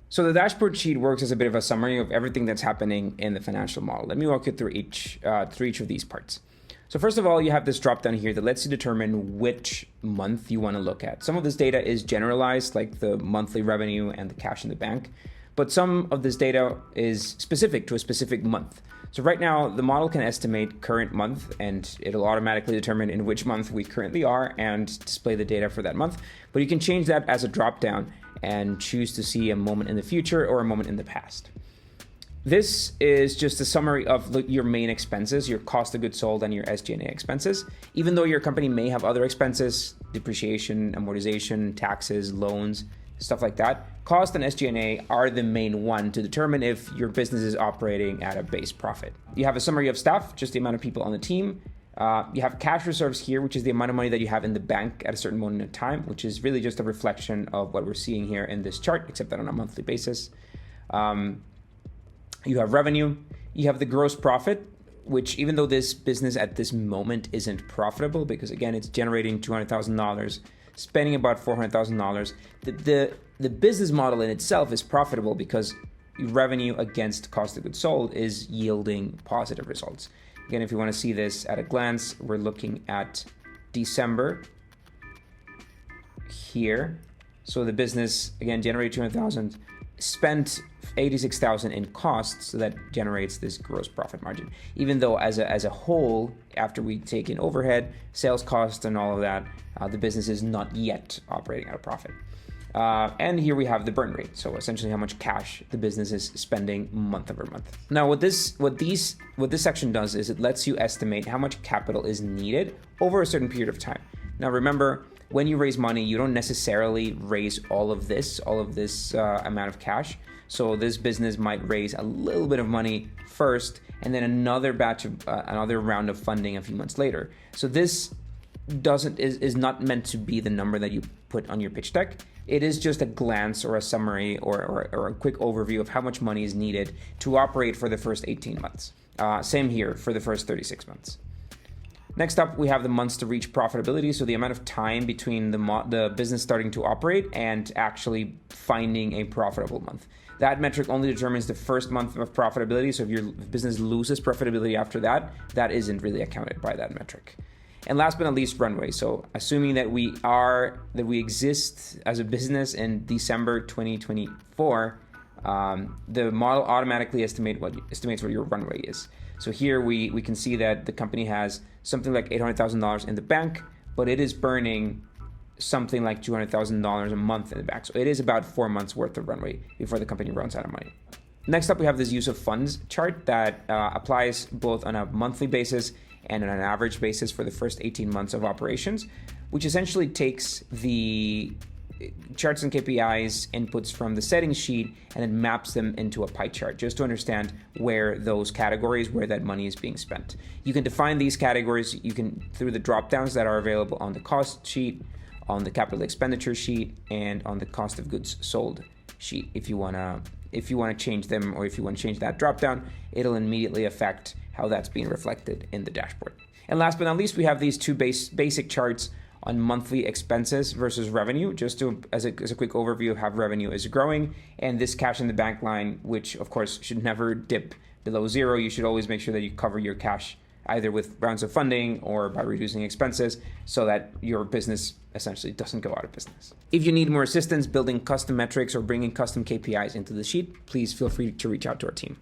So the dashboard sheet works as a bit of a summary of everything that's happening in the financial model. Let me walk you through each of these parts. So first of all, you have this drop down here that lets you determine which month you want to look at. Some of this data is generalized, like the monthly revenue and the cash in the bank, but some of this data is specific to a specific month. So right now, the model can estimate current month, and it'll automatically determine in which month we currently are and display the data for that month. But you can change that as a drop down and choose to see a moment in the future or a moment in the past. This is just a summary of your main expenses, your cost of goods sold and your SG&A expenses. Even though your company may have other expenses, depreciation, amortization, taxes, loans, stuff like that, cost and SG&A are the main one to determine if your business is operating at a base profit. You have a summary of staff, just the amount of people on the team. You have cash reserves here, which is the amount of money that you have in the bank at a certain moment in time, which is really just a reflection of what we're seeing here in this chart, except that on a monthly basis. You have revenue. You have the gross profit, which even though this business at this moment isn't profitable, because again, it's generating $200,000, spending about $400,000, the business model in itself is profitable because revenue against cost of goods sold is yielding positive results. Again, if you want to see this at a glance, we're looking at December here. So the business, again, generated 200,000, spent 86,000 in costs, so that generates this gross profit margin. Even though as a whole, after we take in overhead, sales costs and all of that, the business is not yet operating at a profit. And here we have the burn rate. So essentially how much cash the business is spending month over month. Now what this section does is it lets you estimate how much capital is needed over a certain period of time. Now remember, when you raise money, you don't necessarily raise all of this amount of cash. So this business might raise a little bit of money first, and then another round of funding a few months later. So this is not meant to be the number that you put on your pitch deck. It is just a glance or a summary or a quick overview of how much money is needed to operate for the first 18 months. Same here for the first 36 months. Next up, we have the months to reach profitability. So the amount of time between the business starting to operate and actually finding a profitable month. That metric only determines the first month of profitability. So if your business loses profitability after that, that isn't really accounted by that metric. And last but not least, runway. So assuming that we exist as a business in December 2024, the model automatically estimates what your runway is. So here we can see that the company has something like $800,000 in the bank, but it is burning something like $200,000 a month in the bank. So it is about 4 months worth of runway before the company runs out of money. Next up, we have this use of funds chart that applies both on a monthly basis and on an average basis for the first 18 months of operations, which essentially takes the charts and KPIs inputs from the settings sheet and then maps them into a pie chart just to understand where that money is being spent. You can define these categories through the drop downs that are available on the cost sheet, on the capital expenditure sheet, and on the cost of goods sold sheet. If you want to change them, or if you want to change that drop down, it'll immediately affect how that's being reflected in the dashboard. And last but not least, we have these two basic charts on monthly expenses versus revenue, just as a quick overview of how revenue is growing, and this cash in the bank line, which of course should never dip below zero. You should always make sure that you cover your cash either with rounds of funding or by reducing expenses so that your business essentially doesn't go out of business. If you need more assistance building custom metrics or bringing custom KPIs into the sheet, please feel free to reach out to our team.